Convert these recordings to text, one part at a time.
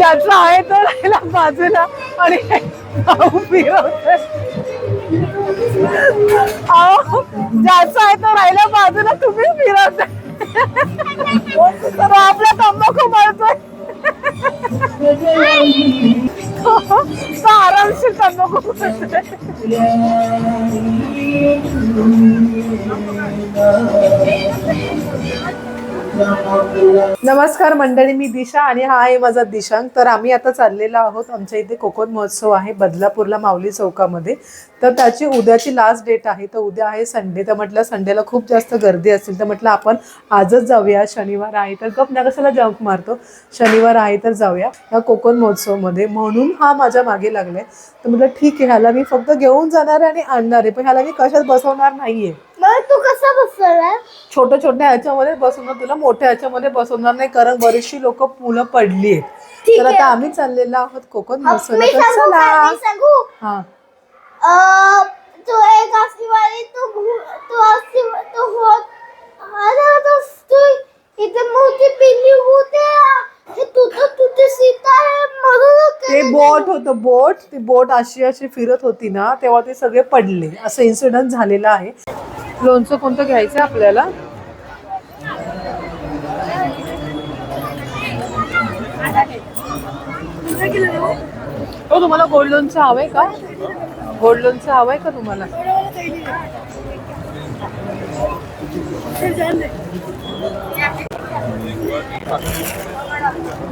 ज्याचा आहे तो राहिला बाजूला आणि भाऊ फिरवतोय. अहो ज्याचा आहे तो राहिला बाजूला, तुम्ही फिरवताय. तो आपला तंबाखू मारतोय. तो आरामशीर तंबाखू मारतोय. नमस्कार मंडळी, मी दिशा आणि हा आहे माझा दिशांक. तर आम्ही आता चाललेलो आहोत, आमच्या इथे कोकण महोत्सव आहे बदलापूरला माऊली चौकामध्ये. तर त्याची उद्याची लास्ट डेट आहे. तर उद्या आहे संडे. तर म्हटलं संडेला खूप जास्त गर्दी असेल, तर म्हटलं आपण आजच जाऊया. शनिवार आहे तर गप ना कशाला जंक मारतो, शनिवार आहे तर जाऊया या कोकण महोत्सवमध्ये. म्हणून हा माझ्या मागे लागलाय. तर म्हटलं ठीक आहे, ह्याला मी फक्त घेऊन जाणार आहे आणि आणणार आहे, पण ह्याला मी कशात बसवणार नाहीये. तू कसा बसवला? छोट्या छोट्या ह्याच्यामध्ये बसवणार, तुला मोठ्या ह्याच्यामध्ये बसवणार नाही, कारण बरीचशी लोक मुलं पडली आहेत. तर आता आम्ही चाललेलो आहोत कोकण महोत्सव. चला. हा तो एक आशीवाली इथे मोठी पिल्ली होते. ते बोट होतं, बोट. ती बोट अशी अशी फिरत होती ना, तेव्हा ते सगळे पडले. असं इन्सिडेंट झालेला आहे. लोणचं कोणतं घ्यायचं आपल्याला? हो, तुम्हाला गोल्ड लोणचं हवंय का? गोल्ड लोणचं हवंय का तुम्हाला?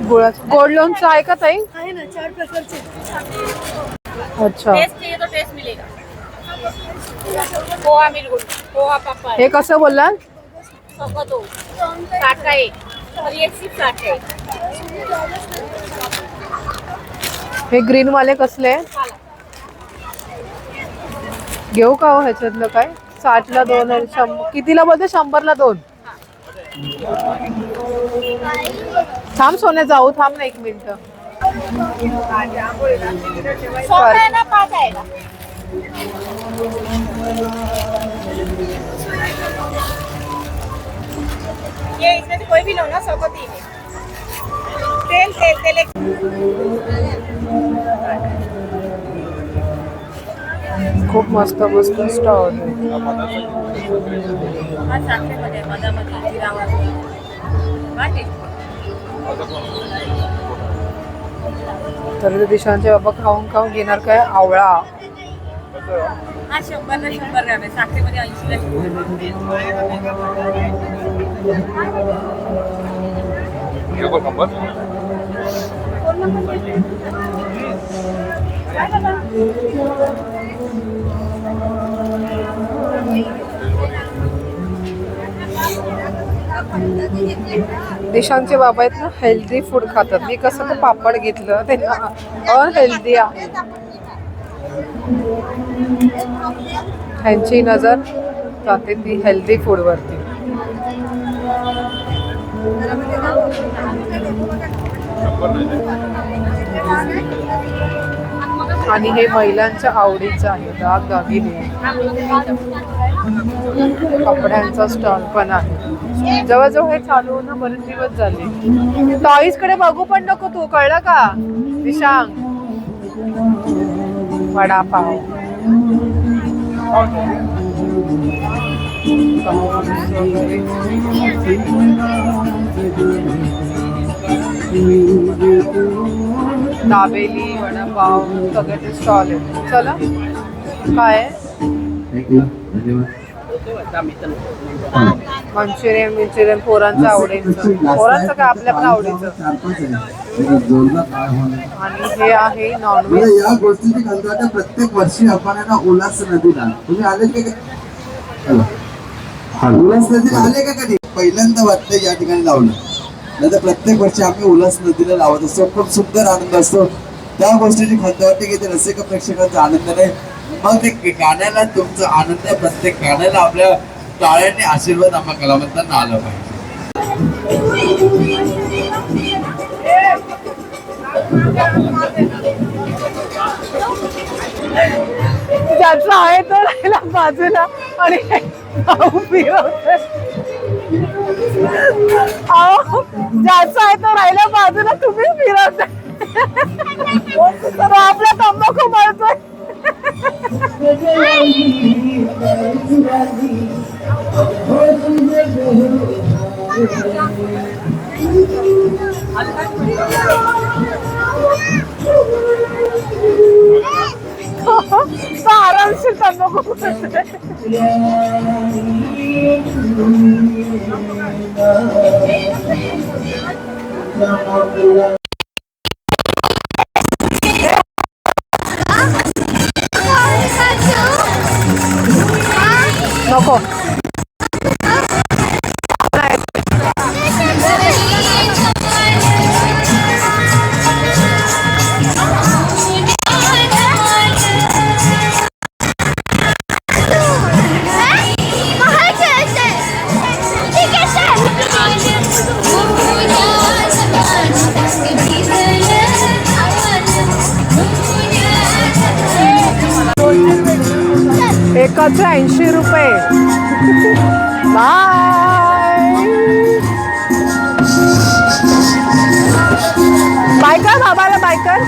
गुळाचं गोल्ड लोणचं आहे का ताई? आहे ना, 4 प्रकारचे. अच्छा, टेस्ट चाहिए तो टेस्ट मिलेगा. पोहा मिलगुल, पोहा पापा हे कसं बोलला? दो 60 का एक और ये सिर्फ 60 का एक. हे ग्रीन वाले कसले घेऊ का हो? ह्याच्यातलं काय 60ला 2 आणि कितीला बोलते? 100ला 2. थांब सोने, जाऊ थांब ना 1 मिनिट. है ना 5 आएगा. ये इसमें से कोई भी लो ना, 100 को 3 है. तेल तेल तेल एक. खूप मस्त मस्त स्टॉल आहे. हा साखरेमध्ये मधामध्ये जिरामध्ये वाटे. तर दिशांचे बाबा खाऊन खाऊन घेणार काय आवळा. हा 100 ग्रॅम आहे. साखरेमध्ये 80 दिशांचे बाबा आहेत ना, हेल्दी फूड खातात. मी कसं ते पापड घेतलं, त्यांना अनहेल्दी आहे. ह्यांची नजर जाते ती हेल्दी फूड वरती. आणि हे महिलांच्या आवडीचं आहे. दागदागिने, कपड्यांचा स्टॉल पण आहे. जवळजवळ हे चालू होणं बरेच दिवस झाले. टॉईज कडे बघू पण नको तू, कळलं का दिशांग? वडापाव, दाबेली, वडापाव सगळ्याचे स्टॉल आहे. चला काय मंचुरियन पोरांचं आवडीचं, पोरांचं काय आपल्या पण आवडीचं. आणि हे आहे नॉनव्हेज. या गोष्टीची कंत्राट प्रत्येक वर्षी आपण ना उल्हास नदीला, तुम्ही आले की उल्हास नदीला आले का कधी? पहिल्यांदा वाटतं या ठिकाणी लावलं. नंतर प्रत्येक वर्षी आम्ही उल्हास नदीला लावत असतो. खूप सुंदर आनंद असतो. त्या गोष्टीची खंत वाटते की ते रसिक प्रेक्षकांचा आनंद नाही, मग ते गाण्याला तुमचा आनंद आहे. प्रत्येक गाण्याला आपल्या टाळ्यांनी आशीर्वाद आम्हा कलावंतांना आला पाहिजे. ज्याचा आहे तो राहिला बाजूला आणि भाऊ फिरवतोय. अहो ज्याचा आहे तो राहिला बाजूला, तुम्ही फिरवताय. तो आपला तंबाखू मळतोय. तो आरामशीर तंबाखू मळतोय. नको एकाचे 80 रुपये. बायकर बाबाला बायकर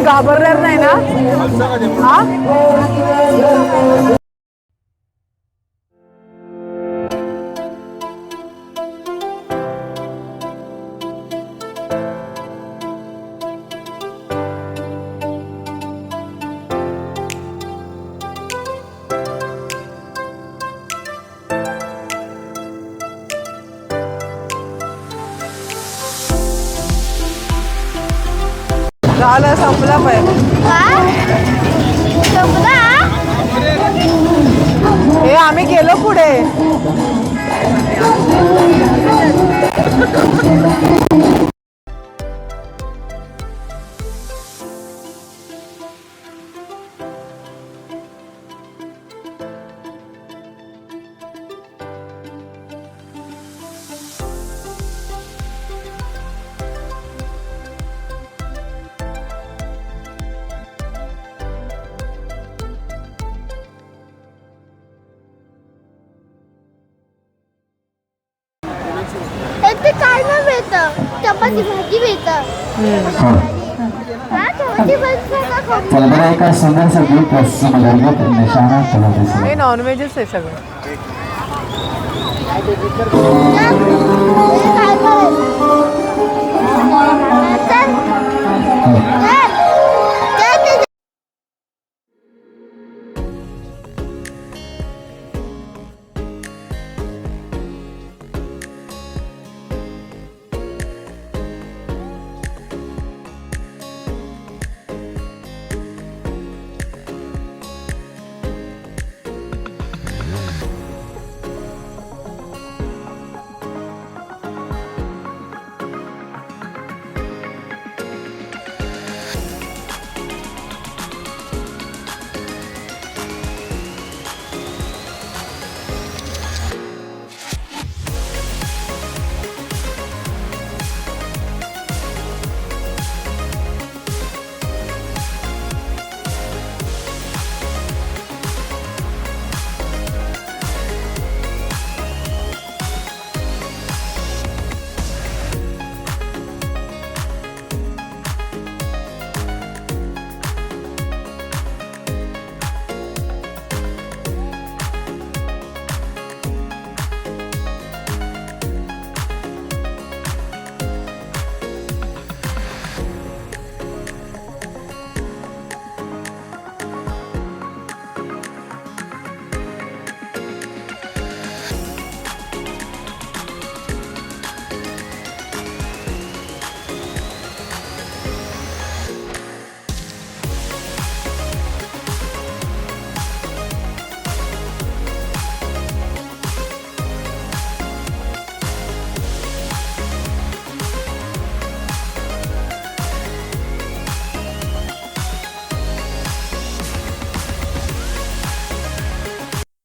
घाबरणार नाही ना. हा झालं संपलं पाहिजे. हे आम्ही गेलो पुढे. ते काय नाही भेटत. चपाती भाजी भेटत. हे नॉनव्हेजच आहे सगळं.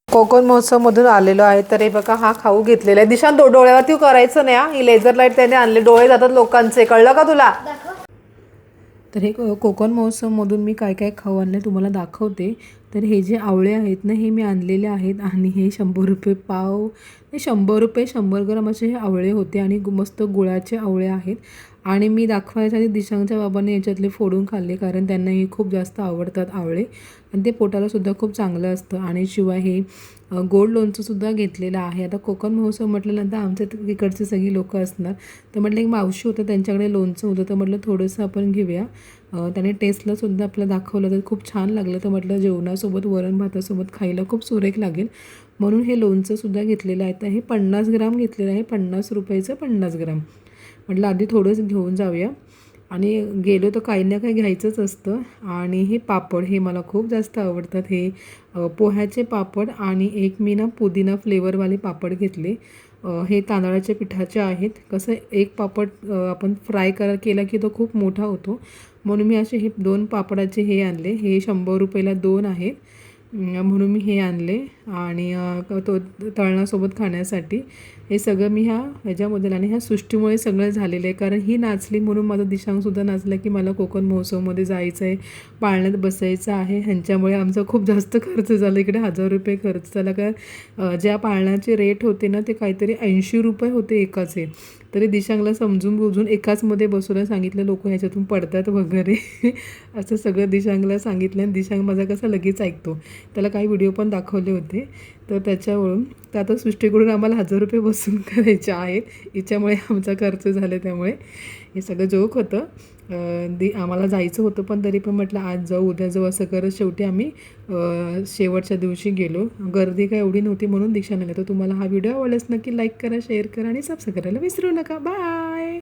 कोकण महोत्सव मधून आलेलो आहे. तर हे बघा हा खाऊ घेतलेला आहे. दिशांत डोळ्यावरती करायचं नाही हा. ही लेझर लाईट त्याने आणले. डोळे जातात लोकांचे. कळलं का तुला. तर हे कोकण महोत्सवमधून मी काय काय खाऊ आणले तुम्हाला दाखवते. तर हे जे आवळे आहेत ना हे मी आणलेले आहेत आणि हे 100 रुपये पाव, हे 100 रुपये 100 ग्राम असे हे आवळे होते आणि मस्त गुळाचे आवळे आहेत. आणि मी दाखवायच्या आधी दिशांच्या बाबांनी याच्यातले फोडून खाल्ले कारण त्यांना हे खूप जास्त आवडतात आवळे आणि ते पोटालासुद्धा खूप चांगलं असतं. आणि शिवाय हे गोड लोणचंसुद्धा घेतलेलं आहे. आता कोकण महोत्सव म्हटल्यानंतर आमच्या तिकडची सगळी लोकं असणार, तर म्हटलं एक मावशी होतं त्यांच्याकडे लोणचं होतं, तर म्हटलं थोडंसं आपण घेऊया. त्याने टेस्टलासुद्धा आपल्याला दाखवलं तर खूप छान लागलं, तर म्हटलं जेवणासोबत वरण भातासोबत खायला खूप सुरेख लागेल म्हणून हे लोणचंसुद्धा घेतलेलं आहे. तर हे 50 ग्राम घेतलेलं आहे, 50 रुपयाचं 50 ग्राम. म्हटलं आधी थोडंच घेऊन जाऊया आणि गेलो तर काही ना काही घ्यायचंच असतं. आणि हे पापड हे मला खूप जास्त आवडतात, हे पोह्याचे पापड आणि एक मी ना पुदिना फ्लेवरवाले पापड घेतले. हे तांदळाच्या पिठाचे आहेत. कसं एक पापड आपण फ्राय केला की तो खूप मोठा होतो म्हणून मी असे हे 2 पापडाचे हे आणले. हे 100 रुपयाला 2 आहेत म्हणून मी हे आणले. आणि तो तळणासोबत खाण्यासाठी हे सगळं मी ह्याच्यामध्ये आणि ह्या सृष्टीमुळे सगळं झालेलं आहे. कारण ही नाचली म्हणून माझा दिशांगसुद्धा नाचला की मला कोकण महोत्सवमध्ये जायचं आहे, पाळण्यात बसायचं आहे. ह्यांच्यामुळे आमचा खूप जास्त खर्च झाला. इकडे 1000 रुपये खर्च झाला. कारण ज्या पाळण्याचे रेट होते ना ते काहीतरी 80 रुपये होते एकाचे. तरी दिशांगला समजून बुजून एकाचमध्ये बसवलं सांगितलं लोक ह्याच्यातून पडतात वगैरे असं सगळं दिशांगला सांगितलं. आणि दिशांग माझा कसा लगेच ऐकतो, त्याला काही व्हिडिओ पण दाखवले होते. तर त्याच्यावरून तर आता सृष्टीकडून आम्हाला 1000 रुपये बसून करायचे आहेत, हिच्यामुळे आमचा खर्च झाला. त्यामुळे हे सगळं जोक होतं. आम्हाला जायचं होतं पण तरी पण म्हटलं आज जाऊ उद्या जाऊ असं करत शेवटी आम्ही शेवटच्या दिवशी गेलो. गर्दी काय एवढी नव्हती म्हणून दिशा नाही. तर तुम्हाला हा व्हिडिओ आवडल्यास नक्की लाईक करा, शेअर करा आणि सबस्क्राईब करायला विसरू नका. बाय.